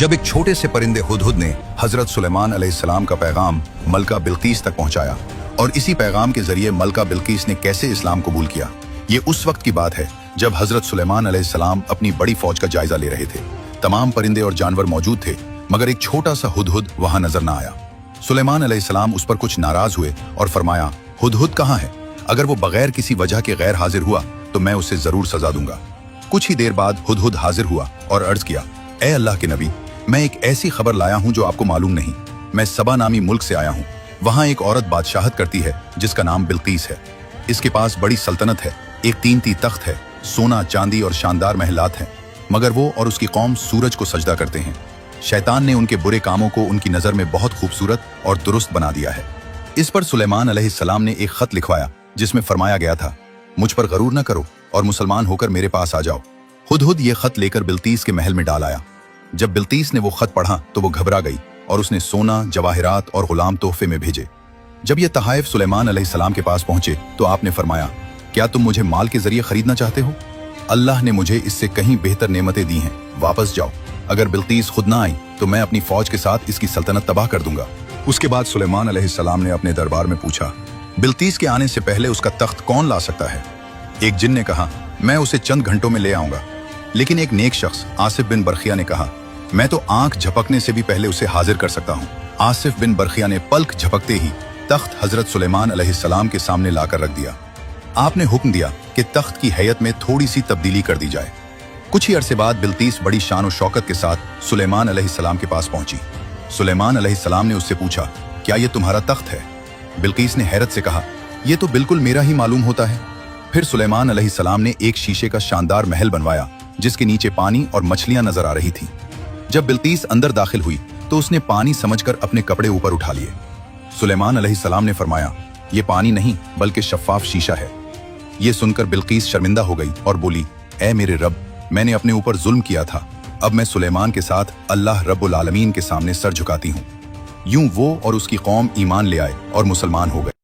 जब एक छोटे से परिंदे हुदहुद ने हजरत सुलेमान अलैहिस्सलाम का पैगाम मलका बिल्कीस तक पहुंचाया और इसी पैगाम के जरिए मलका बिल्कीस ने कैसे इस्लाम कबूल किया, ये उस वक्त की बात है जब हजरत सुलेमान अलैहिस्सलाम अपनी बड़ी फौज का जायजा ले रहे थे। तमाम परिंदे और जानवर मौजूद थे मगर एक छोटा सा हुदहुद वहां नजर न आया। सुलेमान अलैहिस्सलाम उस पर कुछ नाराज हुए और फरमाया, हुदहुद कहाँ है? अगर वो बगैर किसी वजह के गैर हाजिर हुआ तो मैं उसे जरूर सजा दूंगा। कुछ ही देर बाद हुदहुद हाजिर हुआ और अर्ज किया, ए अल्लाह के नबी, मैं एक ऐसी खबर लाया हूं जो आपको मालूम नहीं। मैं सबा नामी मुल्क से आया हूं। वहां एक औरत बादशाहत करती है जिसका नाम बिल्कीस है। इसके पास बड़ी सल्तनत है, एक कीमती तख्त है, सोना चांदी और शानदार महलात हैं, मगर वो और उसकी कौम सूरज को सजदा करते हैं। शैतान ने उनके बुरे कामों को उनकी नजर में बहुत खूबसूरत और दुरुस्त बना दिया है। इस पर सुलेमान अलैहिस्सलाम ने एक खत लिखवाया जिसमें फरमाया गया था, मुझ पर गरूर न करो और मुसलमान होकर मेरे पास आ जाओ। हुदहुद ये खत लेकर बिल्कीस के महल में डाल आया। जब बिल्कीस ने वो खत पढ़ा तो वो घबरा गई और उसने सोना, जवाहिरात और गुलाम तोहफे में भेजे। जब ये तहाइफ सुलेमान अलैहिस्सलाम के पास पहुंचे तो आपने फरमाया, क्या तुम मुझे माल के जरिए खरीदना चाहते हो? अल्लाह ने मुझे इससे कहीं बेहतर नेमतें दी हैं, वापस जाओ। अगर बिल्कीस खुद ना आई तो मैं अपनी फौज के साथ इसकी सल्तनत तबाह कर दूंगा। उसके बाद सुलेमान अलैहिस्सलाम ने अपने दरबार में पूछा, बिल्कीस के आने से पहले उसका तख्त कौन ला सकता है? एक जिन ने कहा, मैं उसे चंद घंटों में ले आऊंगा। लेकिन एक नेक शख्स आसिफ बिन बरखिया ने कहा, मैं तो आंख झपकने से भी पहले उसे हाजिर कर सकता हूं। आसिफ बिन बरखिया ने पलक झपकते ही तख्त हजरत सुलेमान अलैहिस्सलाम के सामने लाकर रख दिया। आपने हुक्म दिया कि तख्त की हैयत में थोड़ी सी तब्दीली कर दी जाए। कुछ ही अरसे बाद बिल्कीस बड़ी शान और शौकत के साथ सुलेमान अलैहिस्सलाम के पास पहुंची। सुलेमान अलैहिस्सलाम ने उससे पूछा, क्या ये तुम्हारा तख्त है? बिल्कीस ने हैरत से कहा, यह तो बिल्कुल मेरा ही मालूम होता है। फिर सुलेमान अलैहिस्सलाम ने एक शीशे का शानदार महल बनवाया जिसके नीचे पानी और मछलियां नजर आ रही थीं। जब बिल्कीस अंदर दाखिल हुई तो उसने पानी समझकर अपने कपड़े ऊपर उठा लिए। सुलेमान अलैहिस्सलाम ने फरमाया, ये पानी नहीं बल्कि शफ़ाफ शीशा है। ये सुनकर बिल्कीस शर्मिंदा हो गई और बोली, ऐ मेरे रब, मैंने अपने ऊपर जुल्म किया था। अब मैं सुलेमान के साथ अल्लाह रब्बुल आलमीन के सामने सर झुकाती हूँ। यूं वो और उसकी कौम ईमान ले आए और मुसलमान हो गए।